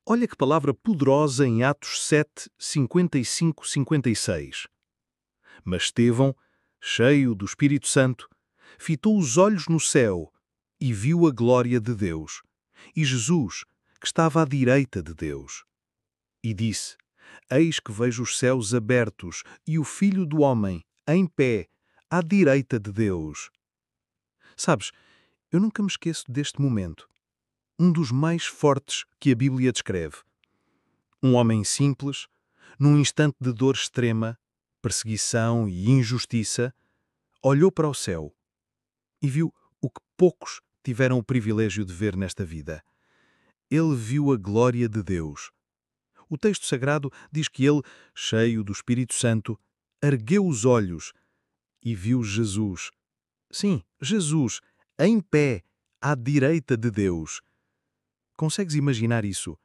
Olha que palavra poderosa em Atos 7, 55, 56. Mas Estevão, cheio do Espírito Santo, fitou os olhos no céu e viu a glória de Deus, e Jesus, que estava à direita de Deus. E disse: Eis que vejo os céus abertos e o Filho do Homem, em pé, à direita de Deus. Sabes, eu nunca me esqueço deste momento, um dos mais fortes que a Bíblia descreve. Um homem simples, num instante de dor extrema, perseguição e injustiça, olhou para o céu e viu o que poucos tiveram o privilégio de ver nesta vida. Ele viu a glória de Deus. O texto sagrado diz que ele, cheio do Espírito Santo, ergueu os olhos e viu Jesus. Sim, Jesus, em pé, à direita de Deus. Consegues imaginar isso?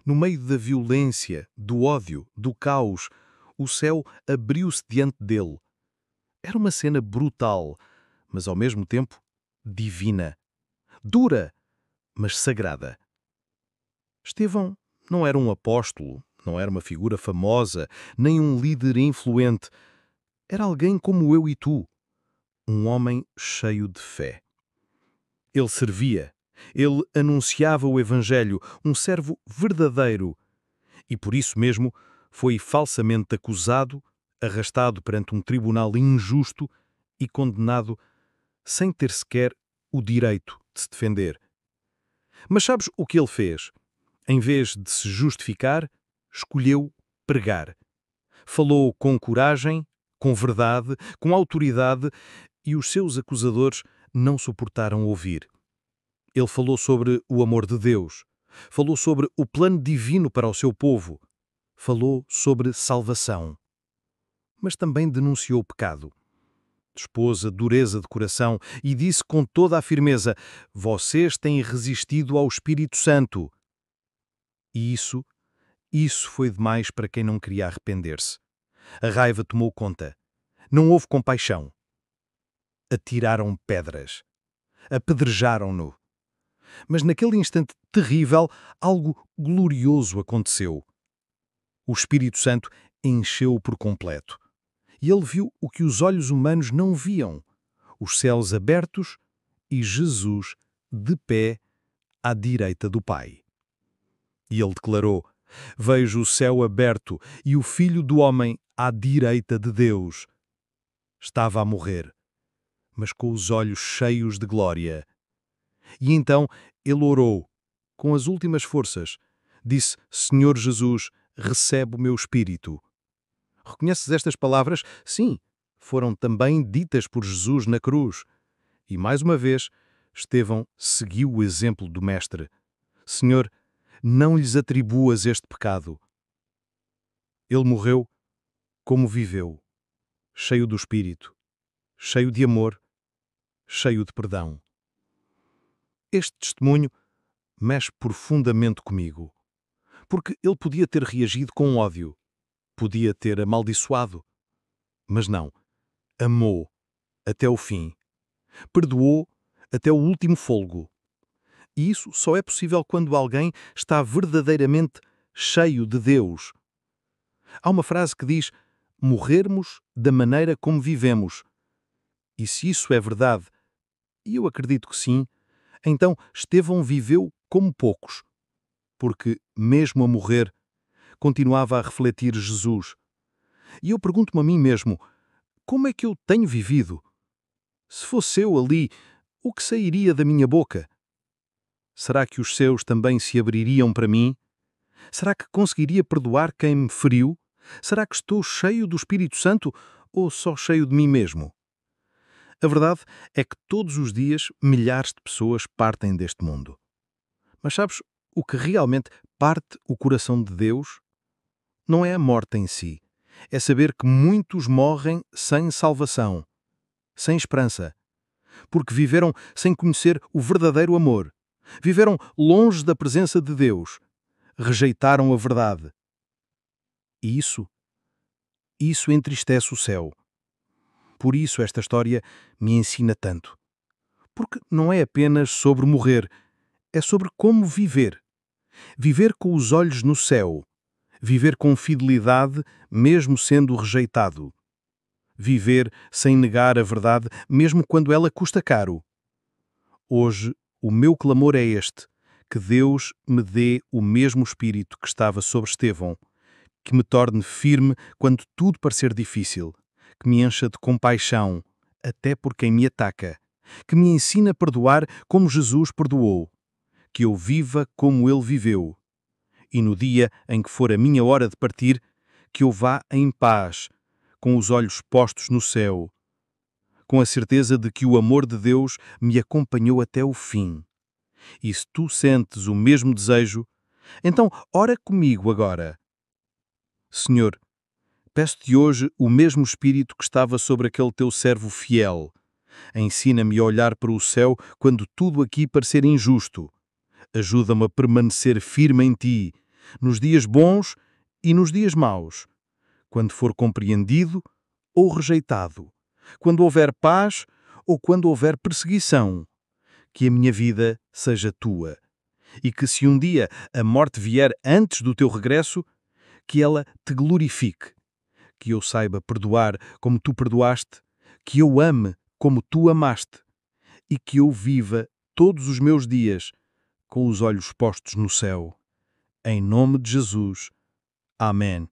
No meio da violência, do ódio, do caos, o céu abriu-se diante dele. Era uma cena brutal, mas ao mesmo tempo divina. Dura, mas sagrada. Estevão não era um apóstolo, não era uma figura famosa, nem um líder influente. Era alguém como eu e tu, um homem cheio de fé. Ele servia, ele anunciava o Evangelho, um servo verdadeiro, e por isso mesmo foi falsamente acusado, arrastado perante um tribunal injusto e condenado sem ter sequer o direito de se defender. Mas sabes o que ele fez? Em vez de se justificar, escolheu pregar. Falou com coragem, com verdade, com autoridade, e os seus acusadores não suportaram ouvir. Ele falou sobre o amor de Deus, falou sobre o plano divino para o seu povo, falou sobre salvação. Mas também denunciou o pecado. Expôs a dureza de coração e disse com toda a firmeza: vocês têm resistido ao Espírito Santo. E isso foi demais para quem não queria arrepender-se. A raiva tomou conta. Não houve compaixão. Atiraram pedras. Apedrejaram-no. Mas naquele instante terrível, algo glorioso aconteceu. O Espírito Santo encheu-o por completo. E ele viu o que os olhos humanos não viam: os céus abertos e Jesus de pé à direita do Pai. E ele declarou: vejo o céu aberto e o Filho do Homem à direita de Deus. Estava a morrer, mas com os olhos cheios de glória. E então ele orou, com as últimas forças. Disse: Senhor Jesus, recebe o meu espírito. Reconheces estas palavras? Sim, foram também ditas por Jesus na cruz. E mais uma vez, Estevão seguiu o exemplo do Mestre. Senhor, não lhes atribuas este pecado. Ele morreu como viveu, cheio do Espírito, cheio de amor, cheio de perdão. Este testemunho mexe profundamente comigo, porque ele podia ter reagido com ódio, podia ter amaldiçoado, mas não, amou até o fim, perdoou até o último fôlego. E isso só é possível quando alguém está verdadeiramente cheio de Deus. Há uma frase que diz: morrermos da maneira como vivemos. E se isso é verdade, e eu acredito que sim, então Estevão viveu como poucos, porque, mesmo a morrer, continuava a refletir Jesus. E eu pergunto-me a mim mesmo: como é que eu tenho vivido? Se fosse eu ali, o que sairia da minha boca? Será que os seus também se abririam para mim? Será que conseguiria perdoar quem me feriu? Será que estou cheio do Espírito Santo ou só cheio de mim mesmo? A verdade é que todos os dias milhares de pessoas partem deste mundo. Mas sabes o que realmente parte o coração de Deus? Não é a morte em si. É saber que muitos morrem sem salvação, sem esperança, porque viveram sem conhecer o verdadeiro amor. Viveram longe da presença de Deus. Rejeitaram a verdade. E isso entristece o céu. Por isso esta história me ensina tanto. Porque não é apenas sobre morrer, é sobre como viver. Viver com os olhos no céu. Viver com fidelidade, mesmo sendo rejeitado. Viver sem negar a verdade, mesmo quando ela custa caro. Hoje, o meu clamor é este: que Deus me dê o mesmo espírito que estava sobre Estevão, que me torne firme quando tudo parecer difícil, que me encha de compaixão, até por quem me ataca, que me ensine a perdoar como Jesus perdoou, que eu viva como Ele viveu. E no dia em que for a minha hora de partir, que eu vá em paz, com os olhos postos no céu, com a certeza de que o amor de Deus me acompanhou até o fim. E se tu sentes o mesmo desejo, então ora comigo agora. Senhor, peço-te hoje o mesmo Espírito que estava sobre aquele teu servo fiel. Ensina-me a olhar para o céu quando tudo aqui parecer injusto. Ajuda-me a permanecer firme em ti, nos dias bons e nos dias maus, quando for compreendido ou rejeitado, quando houver paz ou quando houver perseguição. Que a minha vida seja tua, e que se um dia a morte vier antes do teu regresso, que ela te glorifique, que eu saiba perdoar como tu perdoaste, que eu ame como tu amaste, e que eu viva todos os meus dias com os olhos postos no céu. Em nome de Jesus. Amém.